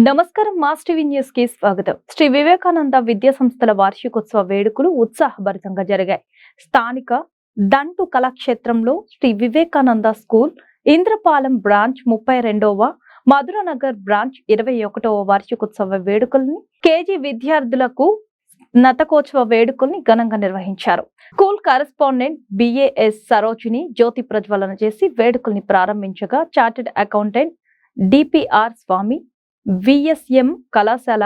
నమస్కారం. Mass TV news కి స్వాగతం. శ్రీ వివేకానంద విద్యా సంస్థల వార్షికోత్సవ వేడుకలు ఉత్సాహభరితంగా జరిగాయి. స్థానిక దంటు కళాక్షేత్రంలో శ్రీ వివేకానంద స్కూల్ ఇంద్రపాలెం బ్రాంచ్ 32వ, మధురనగర్ బ్రాంచ్ 21వ వార్షికోత్సవ వేడుకల్ని కేజీ విద్యార్థులకు నతకోత్సవ వేడుకల్ని ఘనంగా నిర్వహించారు. స్కూల్ కరెస్పాండెంట్ బిఏఎస్ సరోజిని జ్యోతి ప్రజ్వలన చేసి వేడుకల్ని ప్రారంభించగా chartered accountant DPR Swamy, VSM కళాశాల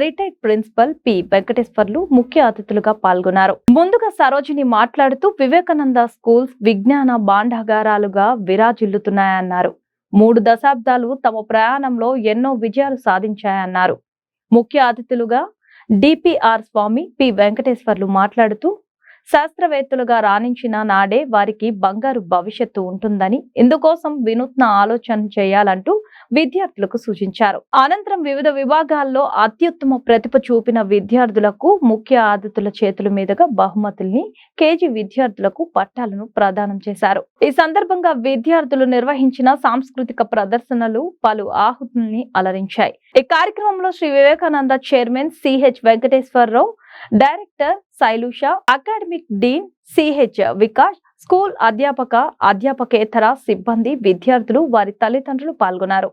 రిటైర్డ్ ప్రిన్సిపల్ పి వెంకటేశ్వర్లు ముఖ్య అతిథులుగా పాల్గొన్నారు. ముందుగా సరోజిని మాట్లాడుతూ వివేకానంద స్కూల్స్ విజ్ఞాన భాండాగారాలుగా విరాజిల్లుతున్నాయన్నారు. 3 దశాబ్దాలు తమ ప్రయాణంలో ఎన్నో విజయాలు సాధించాయన్నారు. ముఖ్య అతిథులుగా డిపిఆర్ స్వామి, పి వెంకటేశ్వర్లు మాట్లాడుతూ శాస్త్రవేత్తలుగా రాణించిన నాడే వారికి బంగారు భవిష్యత్తు ఉంటుందని, ఇందుకోసం వినూత్న ఆలోచన చేయాలంటూ విద్యార్థులకు సూచించారు. అనంతరం వివిధ విభాగాల్లో అత్యుత్తమ ప్రతిభ చూపిన విద్యార్థులకు ముఖ్య అతిథుల చేతుల మీదుగా బహుమతుల్ని, కేజీ విద్యార్థులకు పట్టాలను ప్రదానం చేశారు. ఈ సందర్భంగా విద్యార్థులు నిర్వహించిన సాంస్కృతిక ప్రదర్శనలు పలు ఆహుతుల్ని అలరించాయి. ఈ కార్యక్రమంలో Shri Vivekananda chairman CH Venkateswararao, director Shailusha, academic dean CH Vikas, school అధ్యాపకేతర సిబ్బంది, విద్యార్థులు, వారి తల్లిదండ్రులు పాల్గొన్నారు.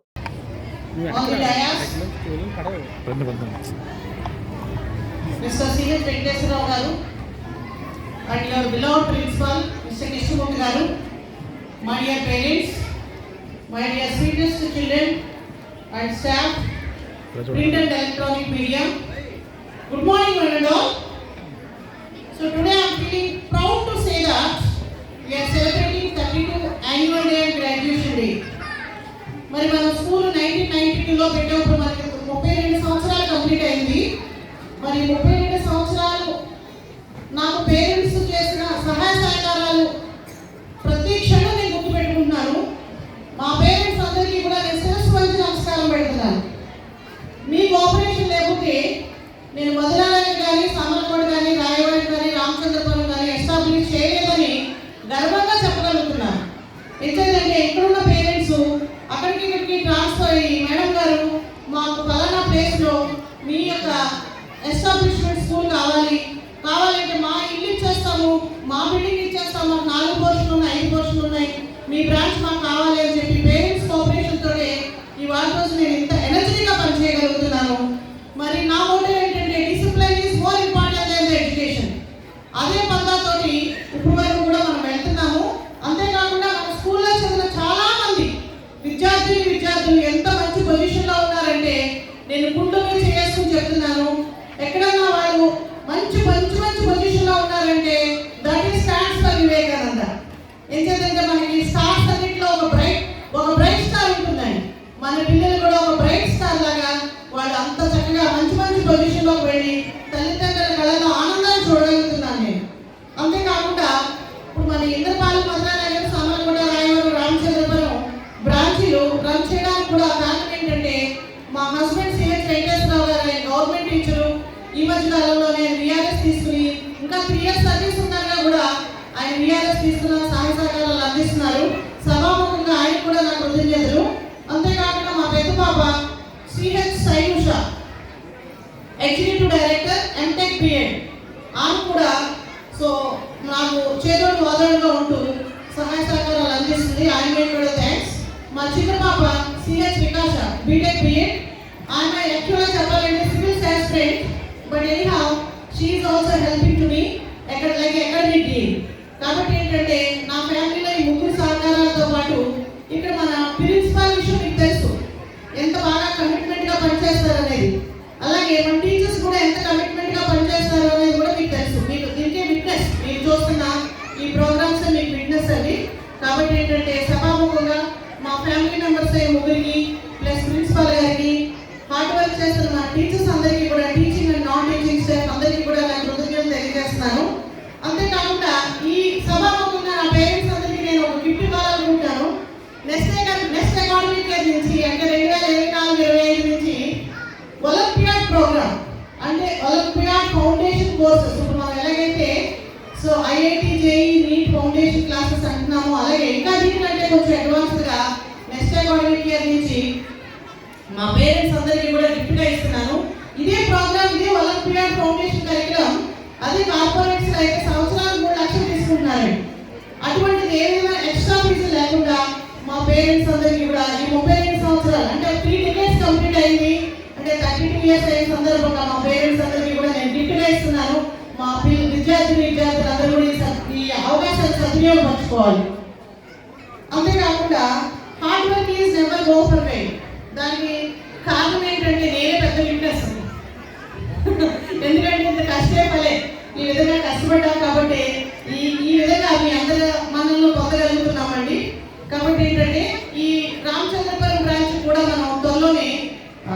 Good morning, one and all. So today I am feeling proud to say that we are celebrating 32 annual day and graduation day. మరి మన స్కూల్ 1992లో పెట్టినప్పుడు మనకి 32 సంవత్సరాలు కంప్లీట్ అయింది. మరి 32 సంవత్సరాలు నాకు పేరెంట్స్ చేసిన సహాయ సహకారాలు ప్రతి క్షణం నేను గుర్తుపెట్టుకుంటున్నాను. మా పేరెంట్స్ అందరికీ కూడా నేను శిరస్సు వంచి నమస్కారం పెడుతున్నాను. మీ కోఆపరేషన్ లేకపోతే నేను మధురాలయం కానీ, సామర్లకోట కానీ, రాయవాడ కానీ, రామచంద్రపురం కానీ ఎస్టాబ్లిష్ చేయలేదని గర్వంగా చెప్పగలుగుతున్నాను. ఎందుకంటే ఇక్కడున్న పేరెంట్స్ అక్కడికి ఇక్కడికి ట్రాన్స్ఫర్ అయ్యి, మేడం గారు మాకు ఫలానా ప్లేస్లో మీ యొక్క ఎస్టాబ్లిష్మెంట్ స్కూల్ కావాలంటే మా ఇల్లు ఇచ్చేస్తాము, మా బిల్డింగ్ ఇచ్చేస్తాము, మాకు 4 పోర్షన్లు ఉన్నాయి, 5 పోర్షన్లు ఉన్నాయి, మీ బ్రాంచ్ మాకు కావాలి అని చెప్పి పేరెంట్స్ కోఆపరేషన్తో ఈ వారం రోజు నేను ఇంత ఎనర్జీగా పనిచేయగలుగుతున్నాను. మరి నా మోటివ్ ఏంటంటే discipline is more important than the education. అదే పద్ధతితోటి ఇప్పుడు వరకు కూడా మనం వెళ్తున్నాము. అంతేకాకుండా మన స్కూల్లో చదివిన చాలా మంది విద్యార్థులు ఎంత మంచి పొజిషన్లో ఉన్నారంటే నేను గుండెలు చేసుకుని చెప్తున్నాను. ఎక్కడన్నా వాళ్ళు మంచి పొజిషన్లో ఉన్నారంటే that is stands for Vivekananda. ఎందుకంటే మనకి స్టార్స్ అన్నింటిలో ఒక బ్రైట్ స్టార్ ఉంటుందండి. మన పిల్లలు కూడా ఒక బ్రైట్ స్టార్ లాగా వాళ్ళు అంత చక్కగా మంచి పొజిషన్లోకి వెళ్ళి తల్లిదండ్రుల కళలో ఆనందాన్ని చూడగలుగుతున్నాను నేను. అంతేకాకుండా ఇప్పుడు మన ఇంద్రపాలెం, మధురానగర్, సామర్లకోట, రాయవరం, రామచంద్రపురం బ్రాంచీలు రన్ చేయడానికి కూడా కారణం ఏంటంటే మా హస్బెండ్ సిహెచ్ వెంకటేశ్వరరావు గారు, ఆయన గవర్నమెంట్ టీచరు. ఈ మధ్య కాలంలో నేను విఆర్ఎస్ తీసుకుని ఇంకా 3 years సర్వీస్ ఉన్నాగా కూడా ఆయన విఆర్ఎస్ తీసుకున్న సహాయ సహకారాలు అందిస్తున్నారు. సభాముఖంగా ఆయన కూడా నాకు కృతజ్ఞతలు. అంతేకాకుండా మా పెద్ద పాప CH Shailusha, executive director MTech BEd, ఆమె కూడా సో నాకు చేదోడు వాదోడుగా ఉంటూ సహాయ సహకారాలు అందిస్తుంది. ఆమె కూడా థ్యాంక్స్. మా చిన్న పాప సిహెచ్ వికాస, బీటెక్ బిఎడ్, ఆమె యాక్చువల్గా చెప్పాలంటే civil aspirant, but anyhow she is also helping to me academic Deen. కాబట్టి ఏంటంటే నా ఫ్యామిలీలో ఈ 3 సహకారాలతో పాటు ఇక్కడ మన ప్రిన్సిపాల్ విషయం మీకు తెలుసు, ఎంత బాగా కమిట్మెంట్గా పనిచేస్తారు అనేది. అలాగే మన టీచర్స్ కూడా ఎంత కమిట్మెంట్గా పనిచేస్తారు అనేది కూడా మీకు తెలుసు. మీకు దీనికే విట్నెస్, మీరు చూస్తున్న ఈ ప్రోగ్రామ్స్ మీకు విట్నెస్ అండి. కాబట్టి ఏంటంటే సభాముఖంగా మా ఫ్యామిలీ మెంబర్స్ 3కి ప్లస్ ప్రిన్సిపాల్ గారికి, హార్డ్ వర్క్ చేస్తున్న మా టీచర్స్ అందరికీ కూడా, teaching and non teaching staff అందరికీ కూడా నేను కృతజ్ఞతలు తెలియజేస్తున్నాను. అంతేకాకుండా ఈ సభాముఖంగా నా పేరెంట్స్ అందరికీ నేను ఒక గిఫ్ట్ ఇవ్వాలనుకుంటాను. నెక్స్ట్ అకాడమిక్ ఇయర్ నుంచి అంటే 2024-25 నుంచి ఒలింపియాడ్ ప్రోగ్రామ్ అంటే ఒలింపియాడ్ ఫౌండేషన్ కోర్సెస్ ఇప్పుడు మనం ఎలాగైతే so IIT, JEE, neat foundation classes అంటున్నాము, అలాగే ఇంకా దీనికంటే కొంచెం అడ్వాన్స్డ్గా నెక్స్ట్ అకాడమిక్ ఇయర్ నుంచి మా పేరెంట్స్ అందరికీ కూడా గిఫ్ట్గా ఇస్తున్నాను. ఇదే ప్రోగ్రామ్, ఇదే ఒలింపియాడ్ ఫౌండేషన్ కరికులం అదే కార్పొరేట్స్ అయితే సంవత్సరానికి 3 లక్షలు తీసుకుంటున్నారండి. అటువంటిది ఏదైనా ఎక్స్ట్రా ఫీజు లేకుండా మా పేరెంట్స్ అందరికీ కూడా ఈ 32 సంవత్సరాలు అంటే 3 డికేట్స్ కంప్లీట్ అయింది అంటే 32 ఇయర్స్ అయిన సందర్భంగా మా పేరెంట్స్ అందరికీ కూడా నేను గిఫ్ట్గా ఇస్తున్నాను. మా విద్యార్థులందరూ కూడా ఈ అవకాశాలు సద్వినియోగపరచుకోవాలి. అంతేకాకుండా hard work is never go for way. దానికి కారణం ఏంటంటే నేనే పెద్ద విట్నెస్. ఎందుకంటే ఇంత కష్టే ఫలే, ఈ విధంగా కష్టపడ్డాం కాబట్టి ఈ విధంగా మీ అందరి మనల్ని పొందగలుగుతున్నామండి. కాబట్టి ఏంటంటే ఈ రామచంద్రపురం బ్రాంచ్ కూడా మనం త్వరలోనే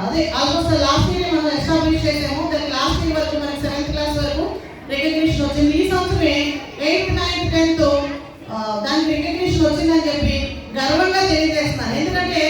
అదే ఆల్మోస్ట్ లాస్ట్ ఇయర్ మనం ఎస్టాబ్లిష్ చేసాము. దానికి లాస్ట్ ఇయర్ వరకు మనకి 7th క్లాస్ వరకు రికగ్నిషన్ వచ్చింది. ఈ సంవత్సరమే 8th 9th 10th దానికి రికగ్నిషన్ వచ్చిందని చెప్పి